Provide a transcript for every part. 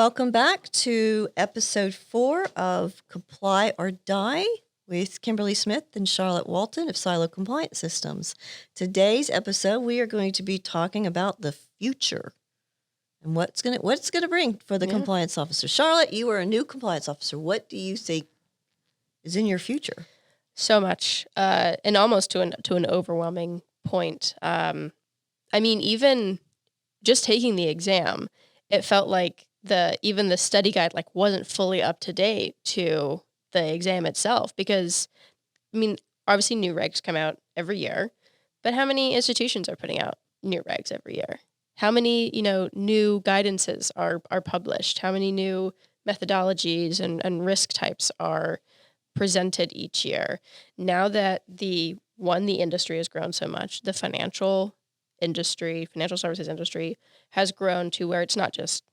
welcome back to episode 4 of Comply or Die with Kimberly Smith and Charlotte Walton of Silo Compliance Systems. Today's episode, we are going to be talking about the future and what's going to bring for the compliance officer. Charlotte, you are a new compliance officer. What do you think is in your future? So much, and almost to an overwhelming point. Even just taking the exam, it felt like even the study guide wasn't fully up to date to the exam itself, because obviously new regs come out every year, but how many institutions are putting out new regs every year? How many new guidances are published? How many new methodologies and risk types are presented each year? Now that the industry has grown so much, the financial services industry has grown to where it's not just,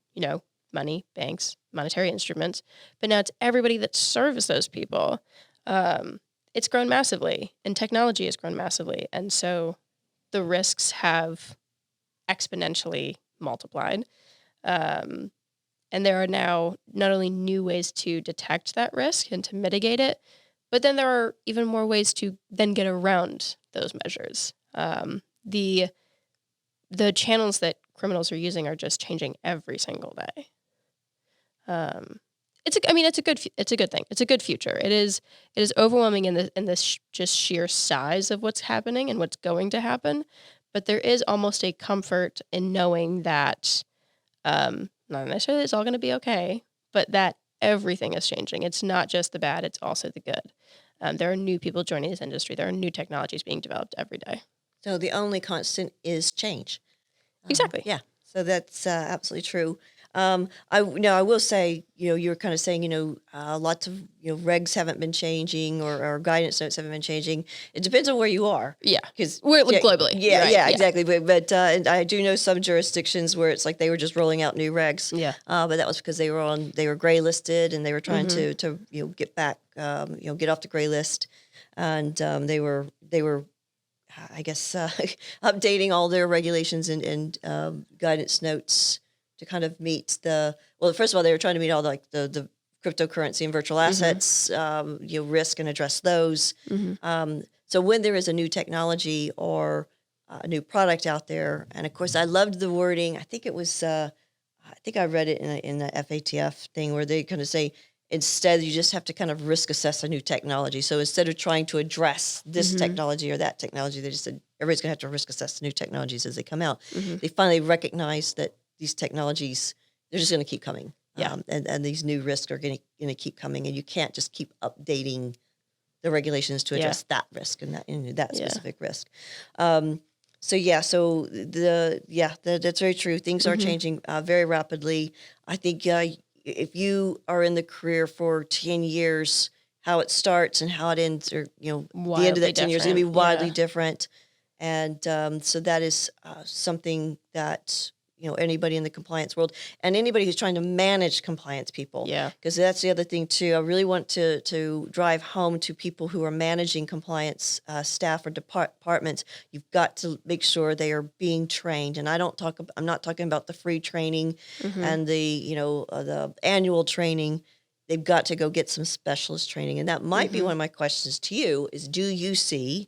money, banks, monetary instruments, but now it's everybody that serves those people. It's grown massively, and technology has grown massively. And so the risks have exponentially multiplied. And there are now not only new ways to detect that risk and to mitigate it, but then there are even more ways to then get around those measures. The channels that criminals are using are just changing every single day. It's a good thing. It's a good future. It is overwhelming in this just sheer size of what's happening and what's going to happen. But there is almost a comfort in knowing that, not necessarily it's all going to be okay, but that everything is changing. It's not just the bad, it's also the good. There are new people joining this industry. There are new technologies being developed every day. So the only constant is change. Exactly. Yeah. So that's absolutely true. I will say, you were kind of saying, lots of, regs haven't been changing or guidance notes haven't been changing. It depends on where you are. Yeah. Because we're globally. Yeah, right, yeah, exactly. But and I do know some jurisdictions where it's like they were just rolling out new regs. Yeah. But that was because they were gray listed and they were trying to get back, get off the gray list. And they were I guess, updating all their regulations and guidance notes to kind of meet first of all, they were trying to meet all the cryptocurrency and virtual assets, risk and address those. So when there is a new technology or a new product out there, and of course, I loved the wording. I think it was, I think I read it in the FATF thing where they kind of say, instead, you just have to kind of risk assess a new technology. So instead of trying to address this technology or that technology, they just said everybody's going to have to risk assess the new technologies as they come out. They finally recognized that these technologies, they're just going to keep coming. Yeah. And these new risks are going to keep coming, and you can't just keep updating the regulations to address that risk and that specific risk. That's very true. Things are changing very rapidly. I think if you are in the career for 10 years, how it starts and how it ends, or, the end of that 10 years is going to be widely different. And so that is something that, anybody in the compliance world and anybody who's trying to manage compliance people. Yeah. Because that's the other thing, too. I really want to drive home to people who are managing compliance staff or departments. You've got to make sure they are being trained. And I'm not talking about the free training and the annual training. They've got to go get some specialist training. And that might be one of my questions to you is, do you see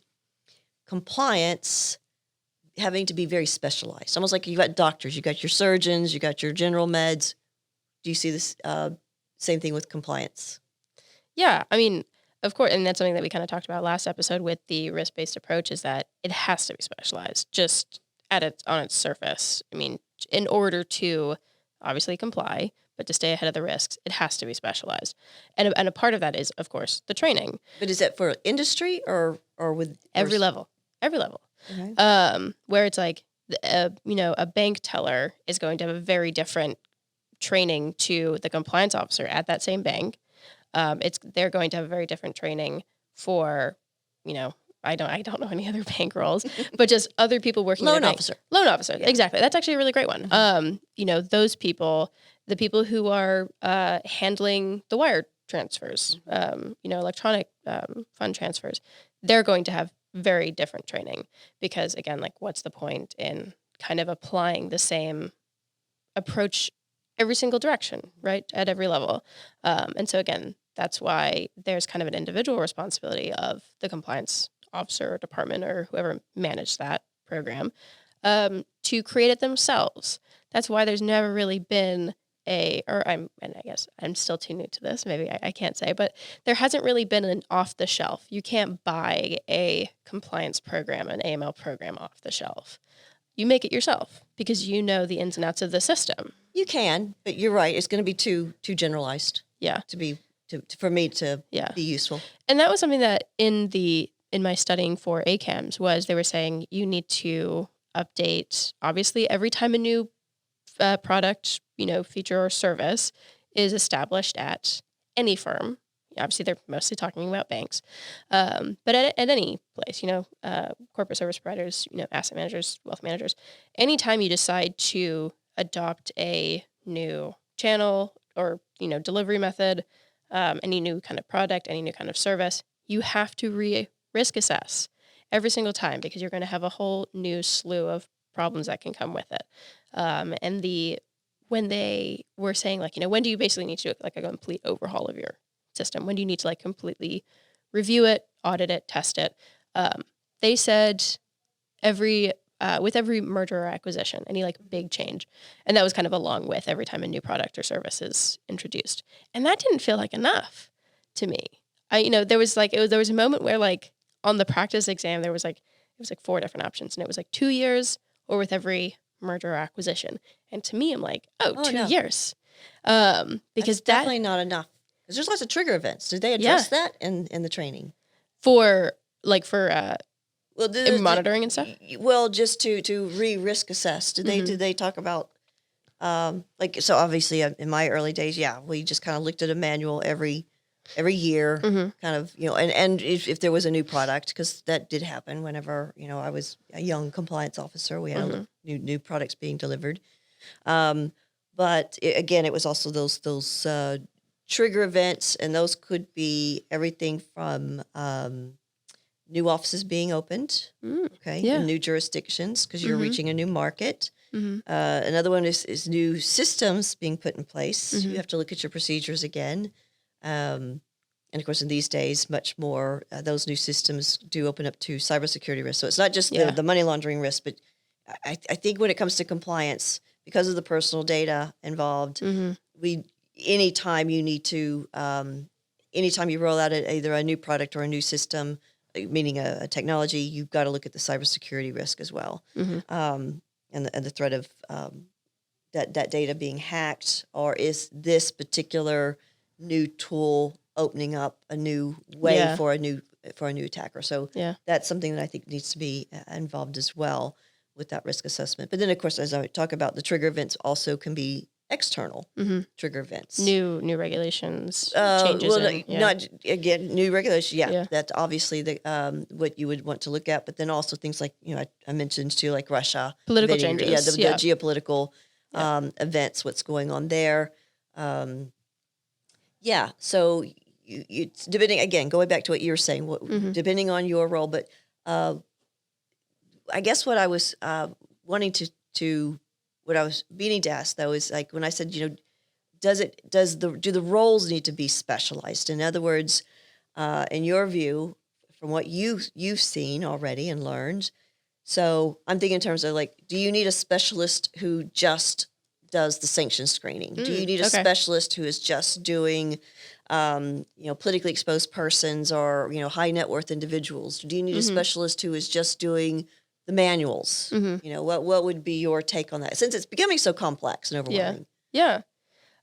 compliance having to be very specialized? Almost like you got doctors, you got your surgeons, you got your general meds. Do you see this same thing with compliance? Yeah, of course, and that's something that we kind of talked about last episode with the risk-based approach, is that it has to be specialized just on its surface. In order to obviously comply, but to stay ahead of the risks, it has to be specialized. And a part of that is, of course, the training. But is that for industry or with every level? Every level. Okay. Where it's like, a bank teller is going to have a very different training to the compliance officer at that same bank. They're going to have a very different training for, I don't know any other bank roles, but just other people working. Loan officer. Loan officer. Yeah. Exactly. That's actually a really great one. Those people, the people who are handling the wire transfers, electronic fund transfers, they're going to have very different training, because again, what's the point in kind of applying the same approach every single direction, right, at every level. And so again, that's why there's kind of an individual responsibility of the compliance officer or department or whoever managed that program to create it themselves. That's why there's never really been and I guess I'm still too new to this, maybe I can't say, but there hasn't really been an off the shelf. You can't buy a compliance program, an AML program off the shelf. You make it yourself because you know the ins and outs of the system. You can, but you're right. It's going to be too generalized. Yeah. For me to Yeah. be useful. And that was something that in my studying for ACAMS was they were saying you need to update, obviously, every time a new product, feature or service is established at any firm. Obviously, they're mostly talking about banks, but at any place, corporate service providers, asset managers, wealth managers, anytime you decide to adopt a new channel or, delivery method, any new kind of product, any new kind of service, you have to risk assess every single time because you're going to have a whole new slew of problems that can come with it. When they were saying when do you basically need to do a complete overhaul of your system? When do you need to completely review it, audit it, test it? They said with every merger or acquisition, any big change. And that was kind of along with every time a new product or service is introduced. And that didn't feel like enough to me. There was there was a moment where on the practice exam, there was it was 4 different options and it was 2 years or with every merger or acquisition. And to me, I'm Oh, 2 no. years. Because Because that's definitely not enough. Because there's lots of trigger events. Did they address that in the training? for Well, monitoring and stuff? Well, just to risk assess. Did they talk about so obviously in my early days, we just kind of looked at a manual every year, kind of and if there was a new product, because that did happen whenever I was a young compliance officer, we had new products being delivered. But again, it was also those trigger events, and those could be everything from new offices being opened, in new jurisdictions because you're reaching a new market. Another one is new systems being put in place. You have to look at your procedures again. And of course, in these days, much more, those new systems do open up to cybersecurity risk. So it's not just the money laundering risk, but I think when it comes to compliance, because of the personal data involved, anytime you need to, anytime you roll out either a new product or a new system, meaning a technology, you've got to look at the cybersecurity risk as well, and the threat of that data being hacked, or is this particular new tool opening up a new way for a new attacker? So that's something that I think needs to be involved as well with that risk assessment. But then, of course, as I talk about, the trigger events also can be external trigger events, new regulations, changes. Not again new regulations. That's obviously the what you would want to look at. But then also things like I mentioned too, like Russia, political changes, the geopolitical events, what's going on there. So it's depending, again, going back to what you were saying, depending on your role. But I guess what I was wanting what I was meaning to ask though is when I said, do the roles need to be specialized? In other words, in your view, from what you've seen already and learned, so I'm thinking in terms of do you need a specialist who just does the sanction screening? Do you need a specialist who is just doing, politically exposed persons or, high net worth individuals? Do you need a specialist who is just doing the manuals? What would be your take on that? Since it's becoming so complex and overwhelming. Yeah.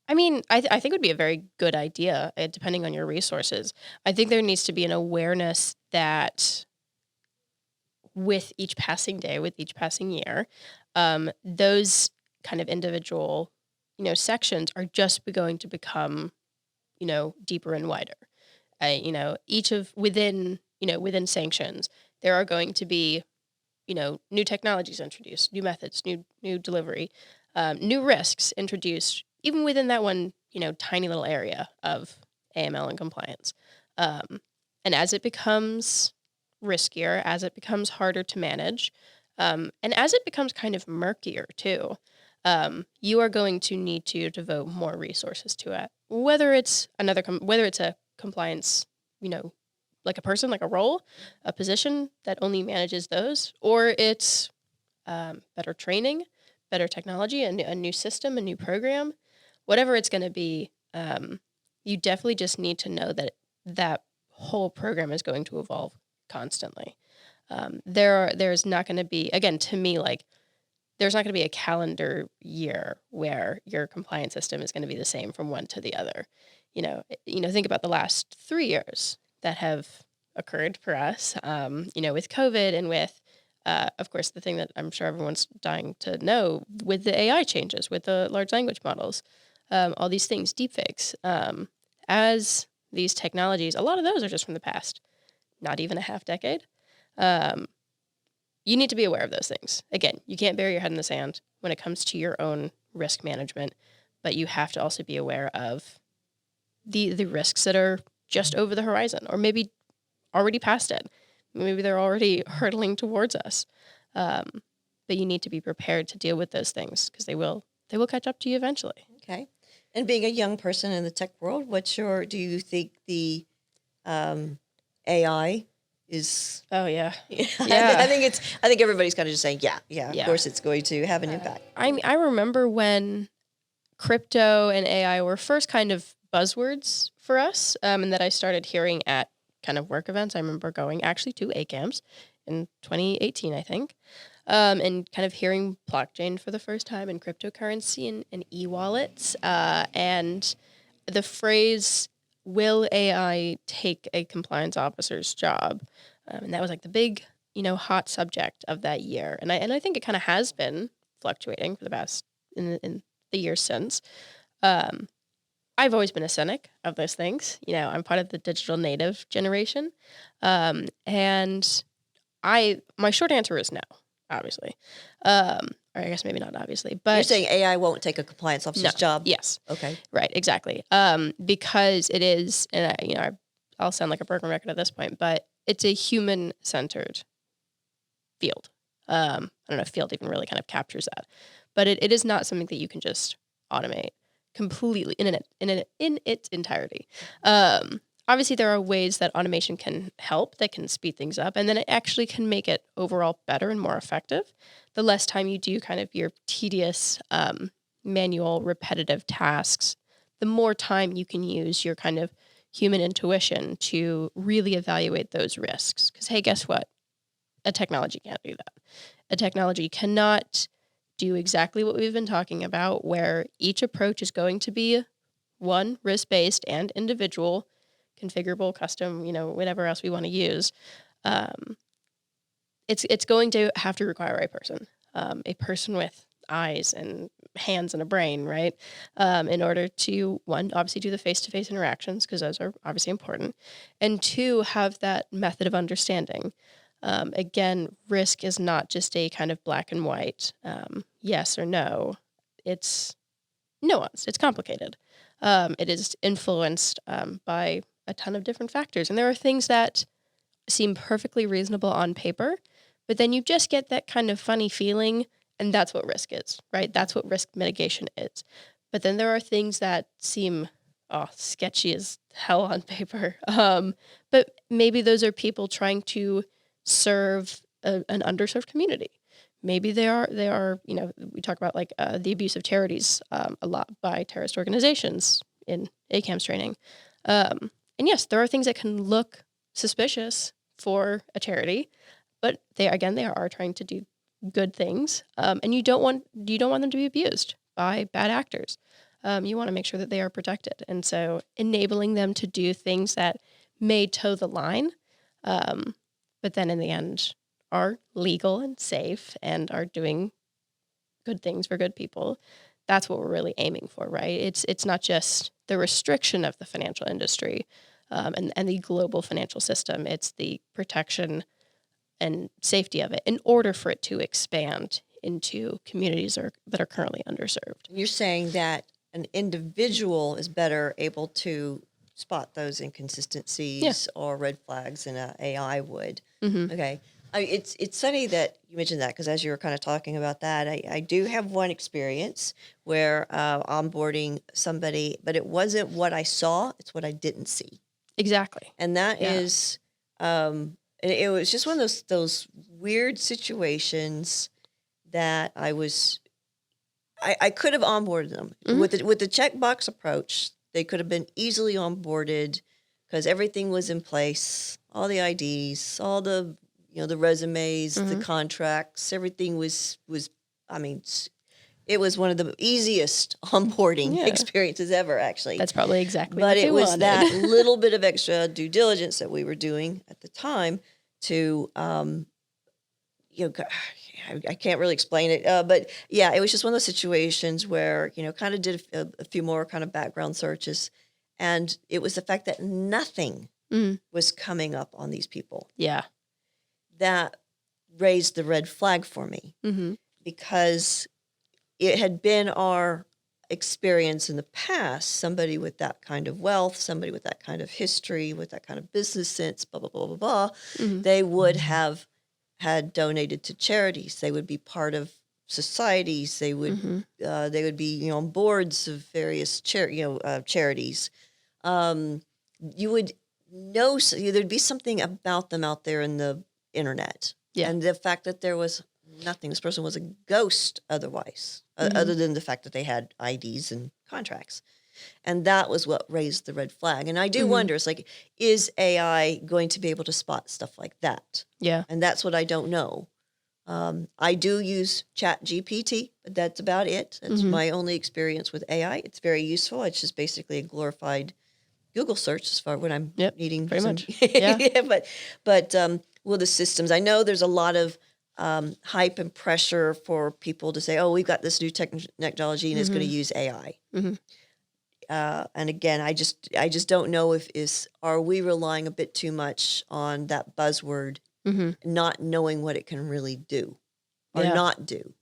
I mean, I think it would be a very good idea, depending on your resources. I think there needs to be an awareness that with each passing day, with each passing year, those kind of individual, sections are just going to become, deeper and wider. Within sanctions, there are going to be, new technologies introduced, new methods, new delivery, new risks introduced, even within that one, tiny little area of AML and compliance. And as it becomes riskier, as it becomes harder to manage, and as it becomes kind of murkier too, you are going to need to devote more resources to it. Whether it's whether it's a compliance, like a person, like a role, a position that only manages those, or it's better training, better technology, a new system, a new program, whatever it's going to be. You definitely just need to know that that whole program is going to evolve constantly. There's not going to be, again, to me, like, there's not going to be a calendar year where your compliance system is going to be the same from one to the other. Think about the last 3 years that have occurred for us, with COVID and with, of course, the thing that I'm sure everyone's dying to know with the AI changes, with the large language models, all these things, deepfakes. As these technologies, a lot of those are just from the past, not even a half decade. You need to be aware of those things. Again, you can't bury your head in the sand when it comes to your own risk management, but you have to also be aware of the risks that are just over the horizon, or maybe already past it. Maybe they're already hurtling towards us. But you need to be prepared to deal with those things because they will catch up to you eventually. Okay. And being a young person in the tech world, do you think the AI is? Oh yeah. I think everybody's kind of just saying, yeah, of course it's going to have an impact. I remember when crypto and AI were first kind of buzzwords for us, and that I started hearing at kind of work events. I remember going actually to ACAMS in 2018, I think, and kind of hearing blockchain for the first time, and cryptocurrency and e-wallets, and the phrase, will AI take a compliance officer's job? And that was like the big, hot subject of that year. And I think it kind of has been fluctuating for the past, in the years since. I've always been a cynic of those things. I'm part of the digital native generation. And my short answer is no, obviously. Or I guess maybe not obviously, but you're saying AI won't take a compliance officer's job? Yes. Okay. Right. Exactly. Because it is, and I'll sound like a broken record at this point, but it's a human-centered field. I don't know if field even really kind of captures that, but it is not something that you can just automate completely in its entirety. Obviously, there are ways that automation can help, that can speed things up, and then it actually can make it overall better and more effective. The less time you do kind of your tedious, manual, repetitive tasks, the more time you can use your kind of human intuition to really evaluate those risks. Because, hey, guess what? A technology can't do that. A technology cannot do exactly what we've been talking about, where each approach is going to be one, risk-based and individual, configurable, custom, whatever else we want to use. It's going to have to require a person with eyes and hands and a brain, right? In order to, one, obviously do the face-to-face interactions, because those are obviously important, and two, have that method of understanding. Again, risk is not just a kind of black and white, yes or no. It's nuanced. It's complicated. It is influenced by a ton of different factors. And there are things that seem perfectly reasonable on paper, but then you just get that kind of funny feeling, and that's what risk is, right? That's what risk mitigation is. But then there are things that seem sketchy as hell on paper. But maybe those are people trying to serve an underserved community. Maybe they are, we talk about like the abuse of charities a lot by terrorist organizations in ACAMS training. And yes, there are things that can look suspicious for a charity, but they are trying to do good things. And you don't want them to be abused by bad actors. You want to make sure that they are protected. And so enabling them to do things that may toe the line, but then in the end are legal and safe and are doing good things for good people. That's what we're really aiming for, right? It's not just the restriction of the financial industry and the global financial system. It's the protection and safety of it in order for it to expand into communities that are currently underserved. You're saying that an individual is better able to spot those inconsistencies or red flags than an AI would. Mm-hmm. Okay. It's funny that you mentioned that because as you were kind of talking about that, I do have one experience where onboarding somebody, but it wasn't what I saw; it's what I didn't see, Exactly. and that Yeah. is, it was just one of those weird situations that I could have onboarded them with the checkbox approach. They could have been easily onboarded because everything was in place, all the IDs, all the the resumes, the contracts, everything was. I mean, it was one of the easiest onboarding Yeah. experiences ever, actually. That's probably exactly But what they it was wanted. that little bit of extra due diligence that we were doing at the time to I can't really explain it, but yeah, it was just one of those situations where kind of did a few more kind of background searches, and it was the fact that nothing was coming up on these people Yeah. that raised the red flag for me because it had been our experience in the past. Somebody with that kind of wealth, somebody with that kind of history, with that kind of business sense, blah blah blah blah blah, they would have had donated to charities. They would be part of societies. They would be on boards of various charities. You would know there'd be something about them out there in the internet. Yeah. And the fact that there was nothing, this person was a ghost otherwise, other than the fact that they had IDs and contracts. And that was what raised the red flag. And I do wonder, it's like, is AI going to be able to spot stuff like that? Yeah. And that's what I don't know. I do use Chat GPT, but that's about it. That's my only experience with AI. It's very useful. It's just basically a glorified Google search as far when I'm needing pretty much. Yeah. Yeah. But with the systems, I know there's a lot of hype and pressure for people to say, "Oh, we've got this new technology and it's going to use AI." And again, I just don't know if are we relying a bit too much on that buzzword, not knowing what it can really do or not do.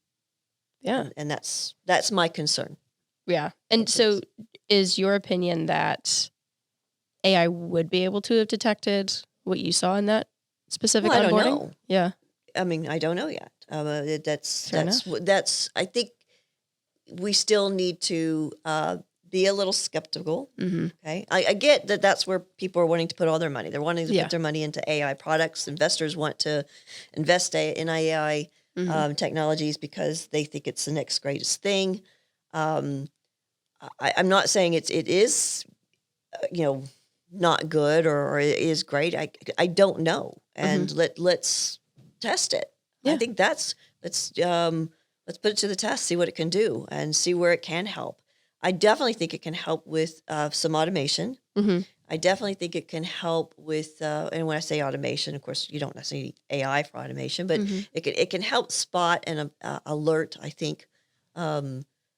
Yeah. And that's my concern. Yeah. And so is your opinion that AI would be able to have detected what you saw in that specific Well, I onboarding? don't know. Yeah. I mean, I don't know yet. Fair enough. That's. I think we still need to be a little skeptical. Okay, I get that. That's where people are wanting to put all their money. They're wanting to put their money into AI products. Investors want to invest in AI technologies because they think it's the next greatest thing. I'm not saying it is, not good or it is great. I don't know, and let's test it. Yeah. I think let's put it to the test, see what it can do, and see where it can help. I definitely think it can help with some automation. I definitely think it can help with, and when I say automation, of course, you don't necessarily need AI for automation, but it can help spot and alert. I think.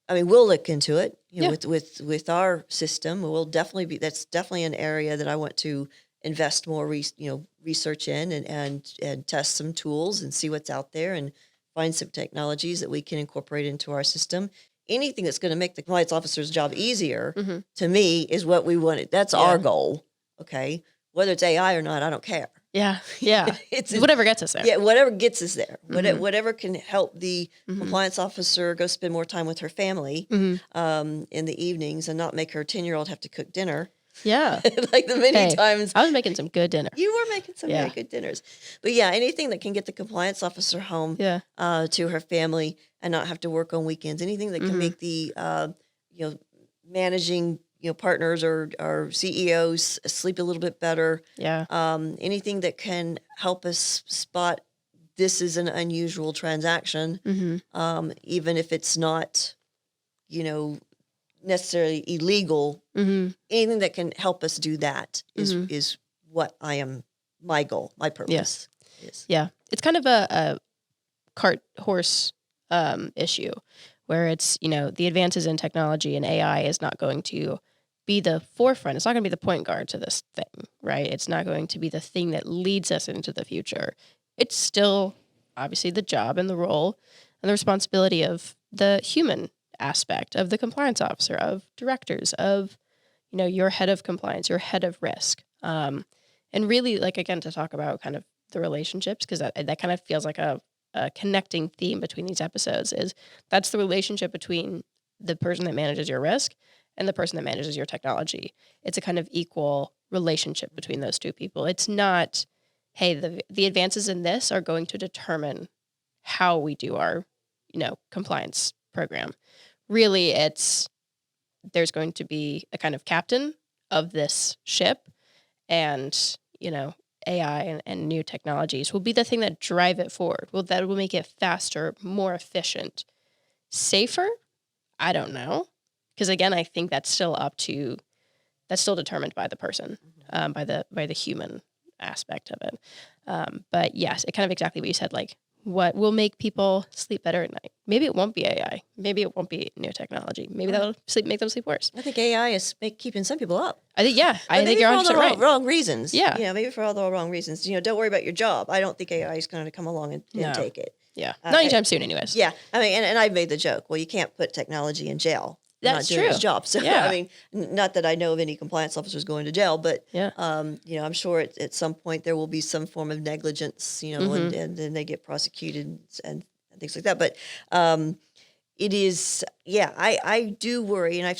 I mean, we'll look into it. With our system, we'll definitely be. That's definitely an area that I want to invest more, research in and test some tools and see what's out there and find some technologies that we can incorporate into our system. Anything that's going to make the compliance officer's job easier, to me, is what we wanted. That's our goal. Okay, whether it's AI or not, I don't care. Yeah. Yeah. It's whatever gets us there. Yeah, whatever gets us there. Whatever can help the compliance officer go spend more time with her family in the evenings and not make her 10-year-old have to cook dinner. Yeah. Like the many times. I was making some good dinner. You were making some very good dinners. But yeah, anything that can get the compliance officer home to her family and not have to work on weekends, anything that can make the managing partners or CEOs sleep a little bit better. Yeah. Anything that can help us spot this is an unusual transaction, even if it's not, necessarily illegal. Anything that can help us do that is what my goal, my purpose is. Yeah. It's kind of a cart horse issue where it's, the advances in technology and AI is not going to be the forefront. It's not going to be the point guard to this thing, right? It's not going to be the thing that leads us into the future. It's still obviously the job and the role and the responsibility of the human aspect of the compliance officer, of directors, of, your head of compliance, your head of risk. And really, again, to talk about kind of the relationships, because that kind of feels like a connecting theme between these episodes, is that's the relationship between the person that manages your risk and the person that manages your technology. It's a kind of equal relationship between those two people. It's not, hey, the advances in this are going to determine how we do our, compliance program. Really, there's going to be a kind of captain of this ship, and, AI and new technologies will be the thing that drive it forward. That will make it faster, more efficient, safer. I don't know. Because again, I think that's still determined by the person, by the human aspect of it. But yes, it kind of exactly what you said, like what will make people sleep better at night. Maybe it won't be AI. Maybe it won't be new technology. Maybe that'll make them sleep worse. I think AI is keeping some people up. I think you're 100% right. Wrong reasons. Yeah. Maybe for all the wrong reasons. Don't worry about your job. I don't think AI is going to come along and take it. Yeah. Not anytime soon anyways. Yeah. I mean, and I've made the joke, well, you can't put technology in jail. That's not doing true. his job. So, Yeah. I mean, not that I know of any compliance officers going to jail, but, I'm sure at some point there will be some form of negligence, and then they get prosecuted and things like that. But it is, I do worry. And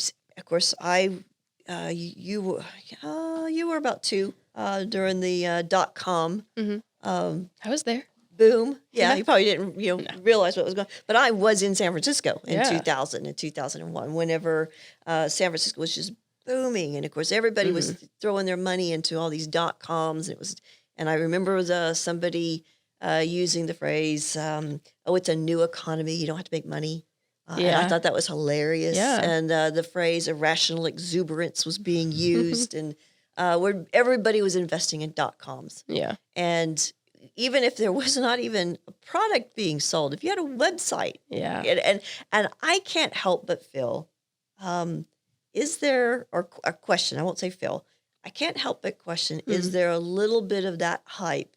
you were about 2 during the .com. I was there. Boom. Yeah, you probably didn't realize what was going on. But I was in San Francisco in 2000 and 2001 whenever San Francisco was just booming. And, of course, everybody was throwing their money into all these .coms. And I remember somebody using the phrase, it's a new economy. You don't have to make money. And I thought that was hilarious. Yeah. And the phrase irrational exuberance was being used. And where everybody was investing in .coms. Yeah. And even if there was not even a product being sold, if you had a website, and I can't help but feel, is there, or a question, I won't say Phil, I can't help but question, is there a little bit of that hype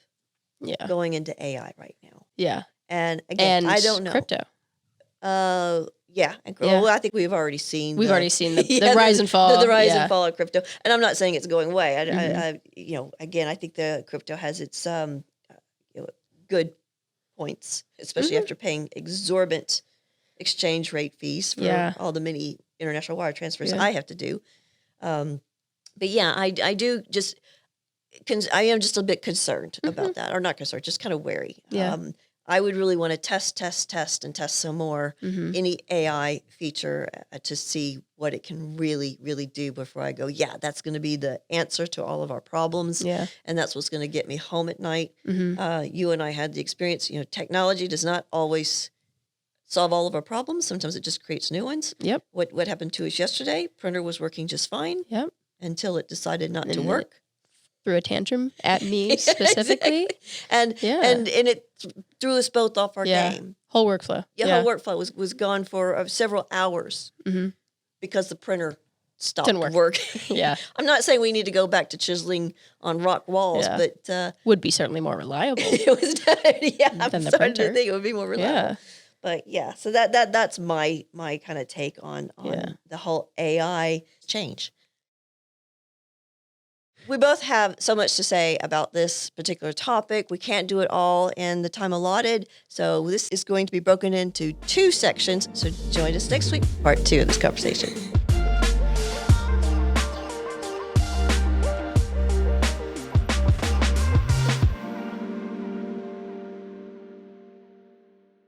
going into AI right now? Yeah. And again, I don't know. Crypto. Well, I think we've already seen the rise and fall. The rise and fall of crypto. And I'm not saying it's going away. Again, I think the crypto has its good points, especially after paying exorbitant exchange rate fees for all the many international wire transfers I have to do. But I do just, I am just a bit concerned about that, or not concerned, just kind of wary. Yeah. I would really want to test and test some more any AI feature to see what it can really, really do before I go, that's going to be the answer to all of our problems. Yeah. And that's what's going to get me home at night. You and I had the experience, technology does not always solve all of our problems. Sometimes it just creates new ones. Yep. What happened to us yesterday? Printer was working just fine. Yep. Until it decided not to work. Threw a tantrum at me specifically. Exactly. And it threw us both off our game. Whole workflow. Whole workflow was gone for several hours because the printer stopped working. I'm not saying we need to go back to chiseling on rock walls, but would be certainly more reliable. It was than the printer. To think it would be more reliable. But so that's my kind of take on the whole AI change. We both have so much to say about this particular topic. We can't do it all in the time allotted. So this is going to be broken into 2 sections. So join us next week, part 2 of this conversation.